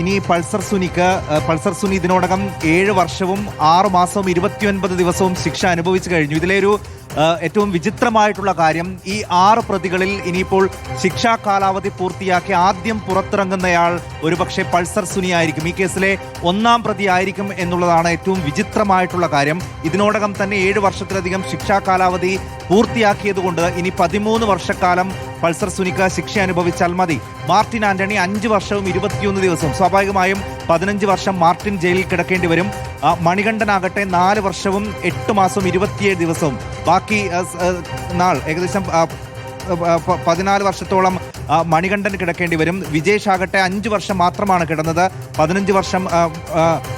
ഇനി പൾസർ സുനി ഇതിനോടകം 7 വർഷവും 6 മാസവും 29 ദിവസവും ശിക്ഷ അനുഭവിച്ചു കഴിഞ്ഞു. ഇതിലെ ഒരു ഏറ്റവും വിചിത്രമായിട്ടുള്ള കാര്യം, ഈ 6 പ്രതികളിൽ ഇനിയിപ്പോൾ ശിക്ഷാ കാലാവധി പൂർത്തിയാക്കി ആദ്യം പുറത്തിറങ്ങുന്നയാൾ ഒരുപക്ഷെ പൾസർ സുനി ആയിരിക്കും, ഈ കേസിലെ 1-ാം പ്രതി ആയിരിക്കും എന്നുള്ളതാണ് ഏറ്റവും വിചിത്രമായിട്ടുള്ള കാര്യം. ഇതിനോടകം തന്നെ 7 വർഷത്തിലധികം ശിക്ഷാ കാലാവധി പൂർത്തിയാക്കിയതുകൊണ്ട് ഇനി 13 വർഷക്കാലം പൾസർ സുനിക്ക് ശിക്ഷ അനുഭവിച്ചാൽ മതി. മാർട്ടിൻ ആന്റണി 5 വർഷവും 21 ദിവസവും, സ്വാഭാവികമായും 15 വർഷം മാർട്ടിൻ ജയിലിൽ കിടക്കേണ്ടി വരും. മണികണ്ഠനാകട്ടെ 4 വർഷവും 8 മാസവും 27 ദിവസവും, ബാക്കി നാൾ ഏകദേശം 14 വർഷത്തോളം മണികണ്ഠൻ കിടക്കേണ്ടി വരും. വിജേഷ് ആകട്ടെ 5 വർഷം മാത്രമാണ് കിടന്നത്, 15 വർഷം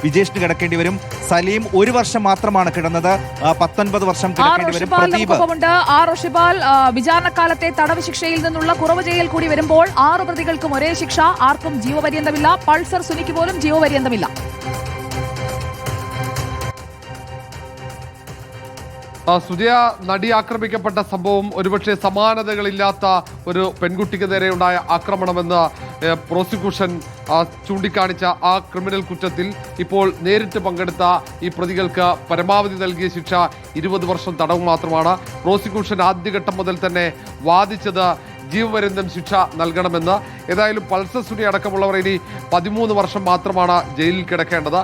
വിജേഷിന് കിടക്കേണ്ടി വരും. സലീം 1 വർഷം മാത്രമാണ് കിടന്നത്, 19 വർഷം കിടക്കേണ്ടി വരും. പ്രദീപ് വിചാരണക്കാലത്തെ തടവ് ശിക്ഷയിൽ നിന്നുള്ള കുറവ് ചെയ്യൽ കൂടി വരുമ്പോൾ 6 പ്രതികൾക്കും ഒരേ ശിക്ഷ. ആർക്കും ജീവപര്യന്തമില്ല, പൾസർ സുനിക്ക് പോലും ജീവപര്യന്തമില്ല. സുജയ, നടി ആക്രമിക്കപ്പെട്ട സംഭവം ഒരുപക്ഷെ സമാനതകളില്ലാത്ത ഒരു പെൺകുട്ടിക്ക് നേരെയുണ്ടായ ആക്രമണമെന്ന് പ്രോസിക്യൂഷൻ ചൂണ്ടിക്കാണിച്ച ആ ക്രിമിനൽ കുറ്റത്തിൽ ഇപ്പോൾ നേരിട്ട് പങ്കെടുത്ത ഈ പ്രതികൾക്ക് പരമാവധി നൽകിയ ശിക്ഷ 20 വർഷം തടവ് മാത്രമാണ്. പ്രോസിക്യൂഷൻ ആദ്യഘട്ടം മുതൽ തന്നെ വാദിച്ചത് ജീവപര്യന്തം ശിക്ഷ നൽകണമെന്ന്. ഏതായാലും പൾസർ സുനി അടക്കമുള്ളവർ ഇനി 13 വർഷം മാത്രമാണ് ജയിലിൽ കിടക്കേണ്ടത്.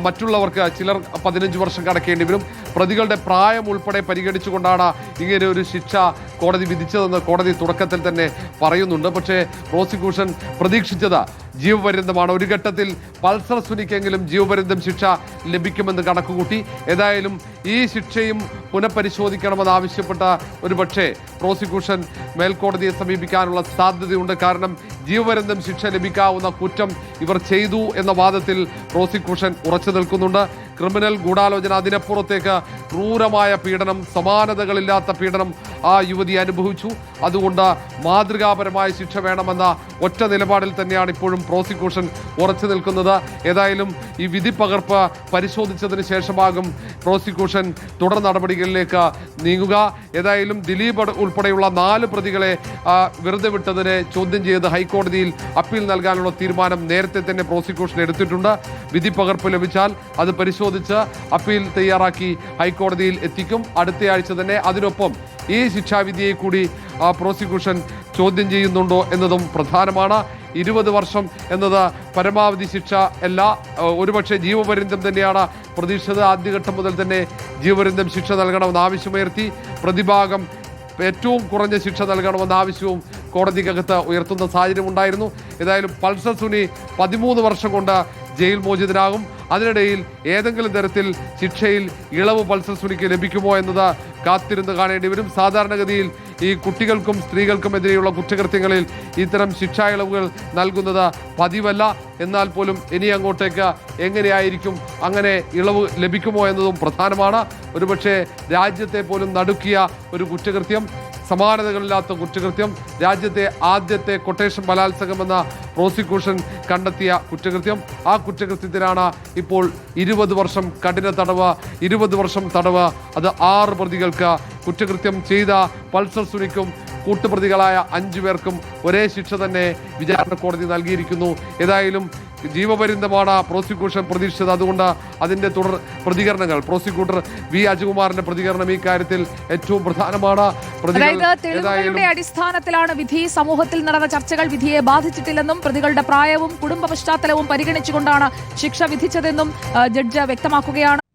മറ്റുള്ളവർക്ക് ചിലർ 15 വർഷം കിടക്കേണ്ടി വരും. പ്രതികളുടെ പ്രായം ഉൾപ്പെടെ പരിഗണിച്ചുകൊണ്ടാണ് ഇങ്ങനെ ഒരു ശിക്ഷ കോടതി വിധിച്ചതെന്ന് കോടതി തുടക്കത്തിൽ തന്നെ പറയുന്നുണ്ട്. പക്ഷേ പ്രോസിക്യൂഷൻ പ്രതീക്ഷിച്ചത് ജീവപര്യന്തമാണ്. ഒരു ഘട്ടത്തിൽ പൾസർ സുനിക്കെങ്കിലും ജീവപര്യന്തം ശിക്ഷ ലഭിക്കുമെന്ന് കണക്കുകൂട്ടി. ഏതായാലും ഈ ശിക്ഷയും പുനഃപരിശോധിക്കണമെന്നാവശ്യപ്പെട്ട ഒരുപക്ഷെ പ്രോസിക്യൂഷൻ മേൽക്കോടതിയെ സമീപിക്കാനുള്ള സാധ്യതയുണ്ട്. കാരണം ജീവപര്യന്തം ശിക്ഷ ലഭിക്കാവുന്ന കുറ്റം ഇവർ ചെയ്തു എന്ന വാദത്തിൽ പ്രോസിക്യൂഷൻ ഉറച്ചു നിൽക്കുന്നുണ്ട്. ക്രിമിനൽ ഗൂഢാലോചന, അതിനപ്പുറത്തേക്ക് ക്രൂരമായ പീഡനം, സമാനതകളില്ലാത്ത പീഡനം ആ യുവതി അനുഭവിച്ചു. അതുകൊണ്ട് മാതൃകാപരമായ ശിക്ഷ വേണമെന്ന ഒറ്റ നിലപാടിൽ തന്നെയാണ് ഇപ്പോഴും പ്രോസിക്യൂഷൻ ഉറച്ചു നിൽക്കുന്നത്. ഏതായാലും ഈ വിധി പകർപ്പ് പരിശോധിച്ചതിന് ശേഷമാകും പ്രോസിക്യൂഷൻ തുടർ നടപടികളിലേക്ക് നീങ്ങുക. ഏതായാലും ദിലീപ് ഉൾപ്പെടെയുള്ള 4 പ്രതികളെ വെറുതെ വിട്ടതിനെ ചോദ്യം ചെയ്ത് ഹൈക്കോടതിയിൽ അപ്പീൽ നൽകാനുള്ള തീരുമാനം നേരത്തെ തന്നെ പ്രോസിക്യൂഷൻ എടുത്തിട്ടുണ്ട്. വിധി പകർപ്പ് ലഭിച്ചാൽ അത് പരിശോധിച്ച് അപ്പീൽ തയ്യാറാക്കി ഹൈക്കോടതിയിൽ എത്തിക്കും അടുത്തയാഴ്ച തന്നെ. അതിനൊപ്പം ഈ ശിക്ഷാവിധിയെ കൂടി പ്രോസിക്യൂഷൻ ചോദ്യം ചെയ്യുന്നുണ്ടോ എന്നതും പ്രധാനമാണ്. 20 വർഷം എന്നത് പരമാവധി ശിക്ഷ അല്ല, ഒരുപക്ഷെ ജീവപര്യന്തം തന്നെയാണ് പ്രതീക്ഷിച്ചത്. ആദ്യഘട്ടം മുതൽ തന്നെ ജീവപര്യന്തം ശിക്ഷ നൽകണമെന്ന ആവശ്യമുയർത്തി. പ്രതിഭാഗം ഏറ്റവും കുറഞ്ഞ ശിക്ഷ നൽകണമെന്ന ആവശ്യവും കോടതിക്കകത്ത് ഉയർത്തുന്ന സാഹചര്യം ഉണ്ടായിരുന്നു. ഏതായാലും പൾസർ സുനി 13 വർഷം കൊണ്ട് ജയിൽ മോചിതനാകും. അതിനിടയിൽ ഏതെങ്കിലും തരത്തിൽ ശിക്ഷയിൽ ഇളവ് പൾസർ സുനിക്ക് ലഭിക്കുമോ എന്നത് കാത്തിരുന്ന് കാണേണ്ടി വരും. സാധാരണഗതിയിൽ ഈ കുട്ടികൾക്കും സ്ത്രീകൾക്കുമെതിരെയുള്ള കുറ്റകൃത്യങ്ങളിൽ ഇത്തരം ശിക്ഷാ ഇളവുകൾ നൽകുന്നത് പതിവല്ല. എന്നാൽ പോലും ഇനി അങ്ങോട്ടേക്ക് എങ്ങനെയായിരിക്കും, അങ്ങനെ ഇളവ് ലഭിക്കുമോ എന്നതും പ്രധാനമാണ്. ഒരുപക്ഷെ രാജ്യത്തെ പോലും നടുക്കിയ ഒരു കുറ്റകൃത്യം, സമാനതകളില്ലാത്ത കുറ്റകൃത്യം, രാജ്യത്തെ ആദ്യത്തെ കൊട്ടേഷൻ ബലാത്സംഗമെന്ന പ്രോസിക്യൂഷൻ കണ്ടെത്തിയ കുറ്റകൃത്യം, ആ കുറ്റകൃത്യത്തിനാണ് ഇപ്പോൾ 20 വർഷം കഠിന തടവ്. 20 വർഷം തടവ്, അത് 6 പ്രതികൾക്ക്. കുറ്റകൃത്യം ചെയ്ത പൾസർ സുനിക്കും കൂട്ടുപ്രതികളായ 5 പേർക്കും ഒരേ ശിക്ഷ തന്നെ വിചാരണ കോടതി നൽകിയിരിക്കുന്നു. ഏതായാലും ജീവപര്യന്തമാണ് പ്രോസിക്യൂഷൻ പ്രതീക്ഷിച്ചത്. അതുകൊണ്ട് അതിന്റെ തുടർ പ്രതികരണങ്ങൾ, പ്രോസിക്യൂട്ടർ വി അജകുമാറിന്റെ പ്രതികരണം ഈ കാര്യത്തിൽ ഏറ്റവും പ്രധാനമാണ്. തെളിവുകളുടെ അടിസ്ഥാനത്തിലാണ് വിധി. സമൂഹത്തിൽ നടന്ന ചർച്ചകൾ വിധിയെ ബാധിച്ചിട്ടില്ലെന്നും പ്രതികളുടെ പ്രായവും കുടുംബ പശ്ചാത്തലവും പരിഗണിച്ചുകൊണ്ടാണ് ശിക്ഷ വിധിച്ചതെന്നും ജഡ്ജ് വ്യക്തമാക്കുകയാണ്.